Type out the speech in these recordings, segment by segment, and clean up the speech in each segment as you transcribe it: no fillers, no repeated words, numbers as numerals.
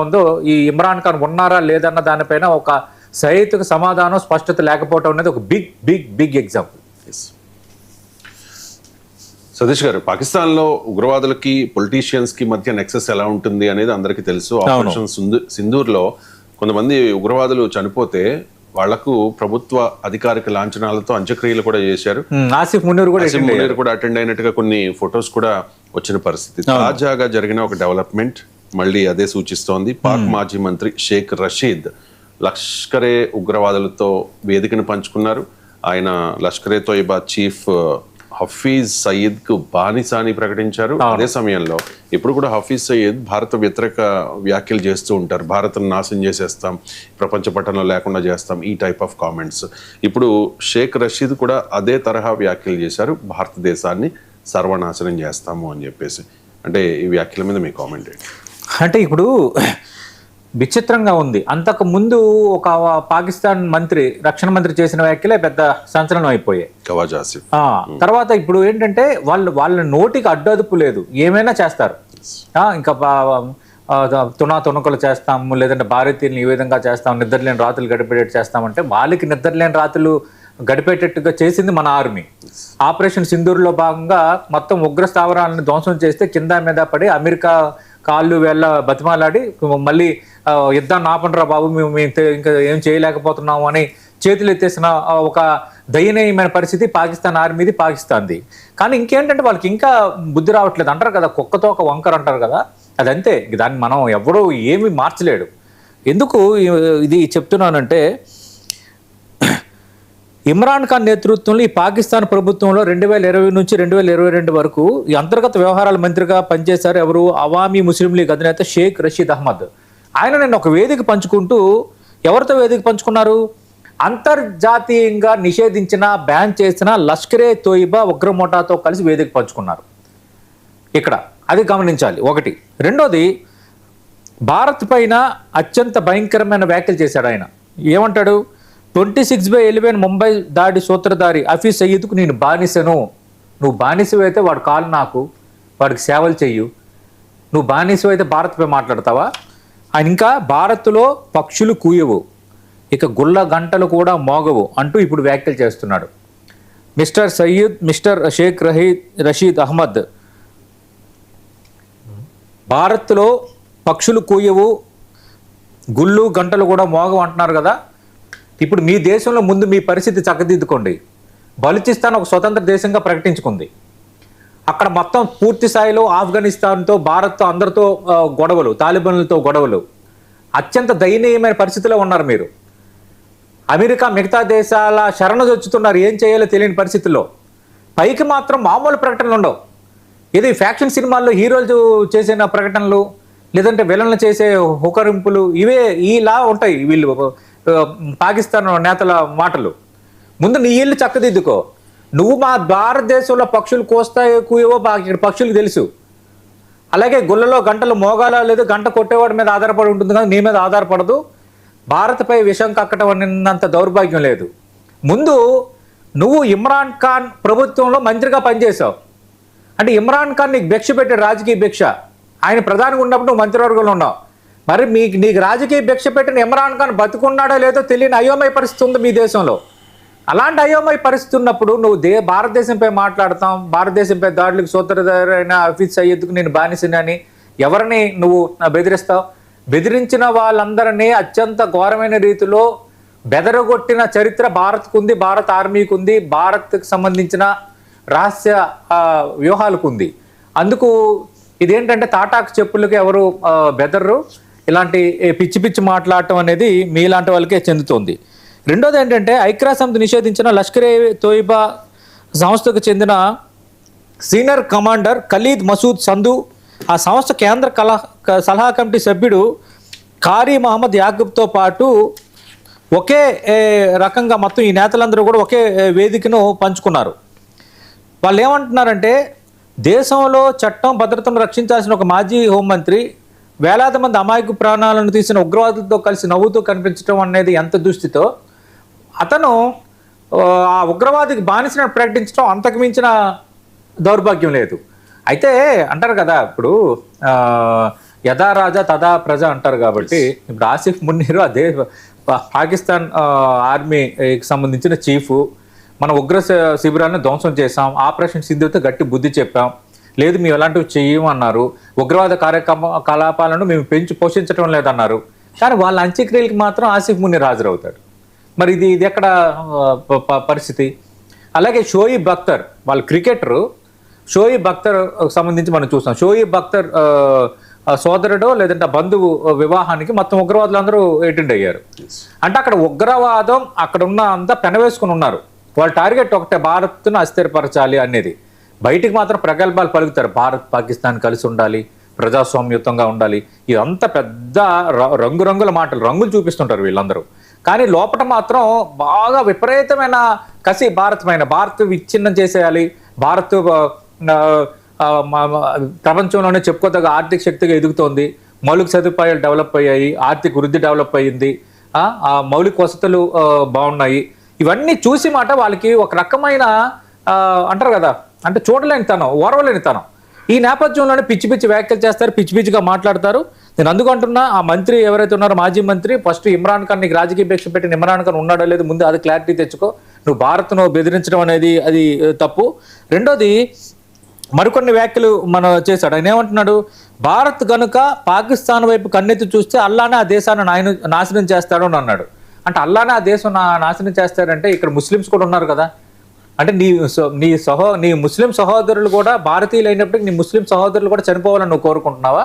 ఉందో ఈ ఇమ్రాన్ ఖాన్ ఉన్నారా లేదన్న దానిపైన ఒక సహేతుక సమాధానం స్పష్టత లేకపోవడం అనేది ఒక బిగ్ ఎగ్జాంపుల్. సతీష్ గారు, పాకిస్తాన్ లో ఉగ్రవాదులకి పొలిటీషియన్స్ కి మధ్య నెక్సెస్ ఎలా ఉంటుంది అనేది అందరికీ తెలుసు. ఆపరేషన్ సింధూర్ లో కొంతమంది ఉగ్రవాదులు చనిపోతే వాళ్లకు ప్రభుత్వ అధికారిక లాంఛనాలతో అంత్యక్రియలు కూడా చేశారు. ఆసిఫ్ మునీర్ కూడా అటెండ్ అయినట్టుగా కొన్ని ఫొటోస్ కూడా వచ్చిన పరిస్థితి. తాజాగా జరిగిన ఒక డెవలప్మెంట్ మళ్ళీ అదే సూచిస్తోంది. పాక్ మాజీ మంత్రి షేక్ రషీద్ లష్కరే ఉగ్రవాదులతో వేదికను పంచుకున్నారు. ఆయన లష్కరే తోయిబా చీఫ్ హఫీజ్ సయీద్ కు బానిసాని ప్రకటించారు. అదే సమయంలో ఇప్పుడు కూడా హఫీజ్ సయీద్ భారత వ్యతిరేక వ్యాఖ్యలు చేస్తూ ఉంటారు. భారత్ను నాశనం చేసేస్తాం, ప్రపంచ పట్టణంలో లేకుండా చేస్తాం, ఈ టైప్ ఆఫ్ కామెంట్స్. ఇప్పుడు షేక్ రషీద్ కూడా అదే తరహా వ్యాఖ్యలు చేశారు, భారతదేశాన్ని సర్వనాశనం చేస్తాము అని చెప్పేసి. అంటే ఈ వ్యాఖ్యల మీద మీ కామెంట్ ఏంటి? అంటే ఇప్పుడు విచిత్రంగా ఉంది. అంతకు ముందు ఒక పాకిస్తాన్ మంత్రి, రక్షణ మంత్రి చేసిన వ్యాఖ్యలే పెద్ద సంచలనం అయిపోయాయి. ఖవాజా ఆసిఫ్. తర్వాత ఇప్పుడు ఏంటంటే వాళ్ళ నోటికి అడ్డదుపు లేదు, ఏమైనా చేస్తారు. ఇంకా తుణకలు చేస్తాము, లేదంటే భారతీయులను ఈ విధంగా చేస్తాం, నిద్రలేని రాత్రులు గడిపేటట్టు చేస్తామంటే వాళ్ళకి నిద్రలేని రాత్రులు గడిపేటట్టుగా చేసింది మన ఆర్మీ. ఆపరేషన్ సింధూర్లో భాగంగా మొత్తం ఉగ్ర స్థావరాలను ధ్వంసం చేస్తే కింద మీద పడి అమెరికా కాళ్ళు వేళ్ళ బతిమాలాడి మళ్ళీ యుద్ధాన్ని ఆపండిరా బాబు, మేము ఇంకా ఏం చేయలేకపోతున్నాము అని చేతులు ఎత్తేసిన ఒక దయనీయమైన పరిస్థితి పాకిస్తాన్ ఆర్మీది, పాకిస్తాన్ది. కానీ ఇంకేంటంటే వాళ్ళకి ఇంకా బుద్ధి రావట్లేదు. అంటారు కదా, కుక్కతో ఒక వంకర అంటారు కదా, అదంతే. దాన్ని మనం ఎవడూ ఏమీ మార్చలేడు. ఎందుకు ఇది చెప్తున్నానంటే, ఇమ్రాన్ ఖాన్ నేతృత్వంలో ఈ పాకిస్తాన్ ప్రభుత్వంలో 2020 నుంచి 2022 వరకు ఈ అంతర్గత వ్యవహారాల మంత్రిగా పనిచేశారు ఎవరు? అవామీ ముస్లిం లీగ్ అధినేత షేక్ రషీద్ అహ్మద్. ఆయన నేను ఒక వేదిక పంచుకుంటూ, ఎవరితో వేదిక పంచుకున్నారు? అంతర్జాతీయంగా నిషేధించిన, బ్యాన్ చేసిన లష్కరే తోయిబా ఉగ్రమోఠాతో కలిసి వేదిక పంచుకున్నారు. ఇక్కడ అది గమనించాలి. ఒకటి. రెండోది, భారత్ పైన అత్యంత భయంకరమైన వ్యాఖ్యలు చేశాడు ఆయన. ఏమంటాడు? 26/11 ముంబై దాడి సూత్రధారి హఫీజ్ సయీద్కు నేను బానిసను. నువ్వు బానిసవైతే వాడు కాలు నాకు, వాడికి సేవలు చెయ్యు. నువ్వు బానిసవైతే భారత్పై మాట్లాడతావా? ఆయన ఇంకా భారత్లో పక్షులు కూయవు, ఇక గుళ్ళ గంటలు కూడా మోగవు అంటూ ఇప్పుడు వ్యాఖ్యలు చేస్తున్నాడు. మిస్టర్ షేక్ రషీద్ అహ్మద్, భారత్లో పక్షులు కూయవు, గుళ్ళు గంటలు కూడా మోగవు అంటున్నారు కదా. ఇప్పుడు మీ దేశంలో ముందు మీ పరిస్థితి చక్కదిద్దుకోండి. బలూచిస్తాన్ ఒక స్వతంత్ర దేశంగా ప్రకటించుకుంది. అక్కడ మొత్తం పూర్తి స్థాయిలో ఆఫ్ఘనిస్తాన్తో, భారత్తో అందరితో గొడవలు, తాలిబాన్లతో గొడవలు. అత్యంత దయనీయమైన పరిస్థితిలో ఉన్నారు మీరు. అమెరికా మిగతా దేశాల శరణొచ్చుతున్నారు, ఏం చేయాలో తెలియని పరిస్థితుల్లో. పైకి మాత్రం మామూలు ప్రకటనలు ఉండవు. ఇది ఫ్యాక్షన్ సినిమాల్లో హీరోలు చేసిన ప్రకటనలు, లేదంటే విలన్లు చేసే హుకరింపులు, ఇవే ఇలా ఉంటాయి వీళ్ళు పాకిస్తాన్ నేతల మాటలు. ముందు నీ ఇల్లు చక్కదిద్దుకో. నువ్వు మా భారతదేశంలో పక్షులు కోస్తాయో కూయవో ఇక్కడ పక్షులకు తెలుసు. అలాగే గుళ్ళలో గంటలు మోగాలో లేదు, గంట కొట్టేవాడి మీద ఆధారపడి ఉంటుంది కానీ నీ మీద ఆధారపడదు. భారత్పై విషం కక్కటం అన్నంత దౌర్భాగ్యం లేదు. ముందు నువ్వు ఇమ్రాన్ ఖాన్ ప్రభుత్వంలో మంత్రిగా పనిచేసావు. అంటే ఇమ్రాన్ ఖాన్ నీకు భిక్ష పెట్టాడు, రాజకీయ భిక్ష. ఆయన ప్రధానిగా ఉన్నప్పుడు నువ్వు మంత్రివర్గంలో ఉన్నావు. మరి నీకు రాజకీయ భిక్ష పెట్టిన ఇమ్రాన్ ఖాన్ బతుకున్నాడో లేదో తెలియని అయోమయ పరిస్థితి ఉంది మీ దేశంలో. అలాంటి అయోమయ పరిస్థితి ఉన్నప్పుడు నువ్వు భారతదేశంపై మాట్లాడతాం, భారతదేశంపై దాడులకు సూత్రధారైన హఫీజ్ సయీద్కు నేను బానిసని ఎవరిని నువ్వు బెదిరిస్తావు? బెదిరించిన వాళ్ళందరినీ అత్యంత ఘోరమైన రీతిలో బెదరగొట్టిన చరిత్ర భారత్కు ఉంది, భారత ఆర్మీకి ఉంది, భారత్కు సంబంధించిన రహస్య వ్యూహాలకు ఉంది. అందుకు ఇదేంటంటే తాటాకు చెప్పులకి ఎవరు బెదర్రు. ఇలాంటి పిచ్చి పిచ్చి మాట్లాడటం అనేది మీలాంటి వాళ్ళకే చెందుతోంది. రెండోది ఏంటంటే, ఐక్యరాజ్యసమితి నిషేధించిన లష్కరే తోయిబా సంస్థకు చెందిన సీనియర్ కమాండర్ ఖలీద్ మసూద్ సంధు, ఆ సంస్థ కేంద్ర సలహా కమిటీ సభ్యుడు ఖారీ మహమ్మద్ యాకూబ్తో పాటు ఒకే రకంగా మొత్తం ఈ నేతలందరూ కూడా ఒకే వేదికను పంచుకున్నారు. వాళ్ళు ఏమంటున్నారంటే, దేశంలో చట్టం భద్రతను రక్షించాల్సిన ఒక మాజీ హోంమంత్రి వేలాది మంది అమాయకు ప్రాణాలను తీసిన ఉగ్రవాదులతో కలిసి నవ్వుతూ కనిపించడం అనేది ఎంత దుస్థితో, అతను ఆ ఉగ్రవాదికి బానిసను ప్రకటించడం అంతకు మించిన దౌర్భాగ్యం లేదు. అయితే అంటారు కదా, ఇప్పుడు యథా రాజా తదా ప్రజ అంటారు కాబట్టి ఇప్పుడు ఆసిఫ్ మున్నీర్ అదే పాకిస్తాన్ ఆర్మీకి సంబంధించిన చీఫ్, మన ఉగ్ర శిబిరాన్ని ధ్వంసం చేశాం, ఆపరేషన్ సింధుతో గట్టి బుద్ధి చెప్పాం, లేదు మేము ఎలాంటివి చెయ్యమన్నారు, ఉగ్రవాద కార్యకలాపాలను మేము పోషించడం లేదన్నారు. కానీ వాళ్ళ అంత్యక్రియలకి మాత్రం ఆసిఫ్ మున్నీర్ హాజరవుతాడు. మరి ఇది ఎక్కడ పరిస్థితి? అలాగే షోయిబ్ అఖ్తర్, వాళ్ళ క్రికెటరు షోయిబ్ అఖ్తర్ సంబంధించి మనం చూస్తాం. షోయిబ్ అఖ్తర్ సోదరుడో లేదంటే బంధువు వివాహానికి మొత్తం ఉగ్రవాదులు అందరూ అటెండ్ అయ్యారు. అంటే అక్కడ ఉగ్రవాదం అక్కడ ఉన్న అంతా పెనవేసుకుని ఉన్నారు. వాళ్ళ టార్గెట్ ఒకటే, భారత్ను అస్థిరపరచాలి అనేది. బయటికి మాత్రం ప్రగల్భాలు పలుకుతారు, భారత్ పాకిస్తాన్ కలిసి ఉండాలి, ప్రజాస్వామ్యుతంగా ఉండాలి, ఇదంతా పెద్ద రంగురంగుల మాటలు, రంగులు చూపిస్తుంటారు వీళ్ళందరూ. కానీ లోపల మాత్రం బాగా విపరీతమైన కసి, భారత్ విచ్ఛిన్నం చేసేయాలి, భారత్ ప్రపంచంలోనే చెప్పుకోదగ్గ ఆర్థిక శక్తిగా ఎదుగుతోంది, మౌలిక సదుపాయాలు డెవలప్ అయ్యాయి, ఆర్థిక వృద్ధి డెవలప్ అయ్యింది, మౌలిక వసతులు బాగున్నాయి. ఇవన్నీ చూసి మాట వాళ్ళకి ఒక రకమైన అంటారు కదా, అంటే చూడలేని తనం, ఓర్వలేని తనం. ఈ నేపథ్యంలోనే పిచ్చి పిచ్చి వ్యాఖ్యలు చేస్తారు, పిచ్చి పిచ్చిగా మాట్లాడతారు. నేను అందుకంటున్నా, ఆ మంత్రి ఎవరైతే ఉన్నారో మాజీ మంత్రి, ఫస్ట్ ఇమ్రాన్ ఖాన్, నీకు రాజకీయ భిక్ష పెట్టిన ఇమ్రాన్ ఖాన్ ఉన్నాడో లేదు ముందు అది క్లారిటీ తెచ్చుకో. నువ్వు భారత్ను బెదిరించడం అనేది అది తప్పు. రెండోది, మరికొన్ని వ్యాఖ్యలు మనం చేశాడు. ఆయన ఏమంటున్నాడు, భారత్ కనుక పాకిస్తాన్ వైపు కన్నెత్తి చూస్తే అల్లానే ఆ దేశాన్ని నాశనం చేస్తాడు అని అన్నాడు. అంటే అల్లానే ఆ దేశం నాశనం చేస్తాడంటే ఇక్కడ ముస్లిమ్స్ కూడా ఉన్నారు కదా. అంటే నీ ముస్లిం సహోదరులు కూడా భారతీయులు అయినప్పటికీ నీ ముస్లిం సహోదరులు కూడా చనిపోవాలని నువ్వు కోరుకుంటున్నావా?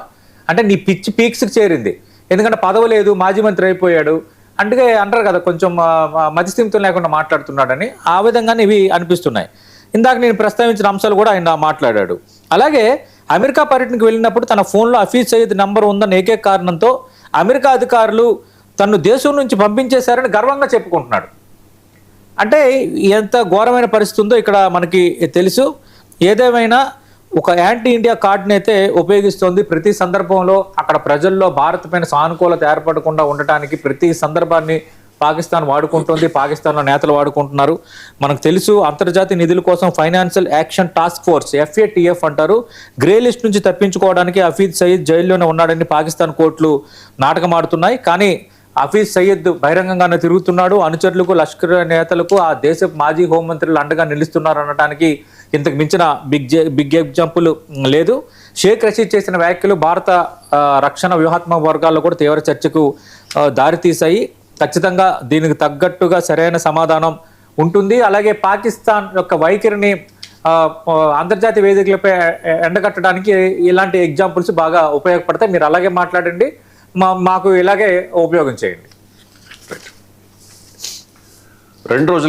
అంటే నీ పిచ్చి పీక్స్కి చేరింది. ఎందుకంటే పదవి లేదు, మాజీ మంత్రి అయిపోయాడు, అంటే అంటారు కదా కొంచెం మతిస్థిమితం లేకుండా మాట్లాడుతున్నాడని. ఆ విధంగానే ఇవి అనిపిస్తున్నాయి. ఇందాక నేను ప్రస్తావించిన అంశాలు కూడా ఆయన మాట్లాడాడు. అలాగే అమెరికా పర్యటనకు వెళ్ళినప్పుడు తన ఫోన్లో హఫీజ్ సయీద్ నంబర్ ఉందన్న ఏకైక కారణంతో అమెరికా అధికారులు తను దేశం నుంచి పంపించేశారని గర్వంగా చెప్పుకుంటున్నాడు. అంటే ఎంత ఘోరమైన పరిస్థితి ఉందో ఇక్కడ మనకి తెలుసు. ఏదేమైనా ఒక యాంటీ ఇండియా కార్డుని అయితే ఉపయోగిస్తోంది. ప్రతి సందర్భంలో అక్కడ ప్రజల్లో భారత్ పైన సానుకూలత ఏర్పడకుండా ఉండటానికి ప్రతి సందర్భాన్ని పాకిస్తాన్ వాడుకుంటుంది, పాకిస్తాన్లో నేతలు వాడుకుంటున్నారు. మనకు తెలుసు, అంతర్జాతీయ నిధుల కోసం financial action task force FATF అంటారు, గ్రే లిస్ట్ నుంచి తప్పించుకోవడానికి హఫీజ్ సయీద్ జైల్లోనే ఉన్నాడని పాకిస్తాన్ కోర్టులు నాటకమాడుతున్నాయి. కానీ హఫీజ్ సయీద్ బహిరంగంగానే తిరుగుతున్నాడు, అనుచరులకు, లష్కర్ నేతలకు ఆ దేశ మాజీ హోంమంత్రులు అండగా నిలుస్తున్నారు అనడానికి ఇంతకు మించిన బిగ్ ఎగ్జాంపుల్ లేదు. షేక్ రషీద్ చేసిన వ్యాఖ్యలు భారత రక్షణ వ్యూహాత్మక వర్గాల్లో కూడా తీవ్ర చర్చకు దారితీశాయి. ఖచ్చితంగా దీనికి తగ్గట్టుగా సరైన సమాధానం ఉంటుంది. అలాగే పాకిస్తాన్ యొక్క వైఖరిని అంతర్జాతీయ వేదికలపై ఎండగట్టడానికి ఇలాంటి ఎగ్జాంపుల్స్ బాగా ఉపయోగపడతాయి. మీరు అలాగే మాట్లాడండి, మాకు ఇలాగే ఉపయోగం చేయండి. 2 రోజులు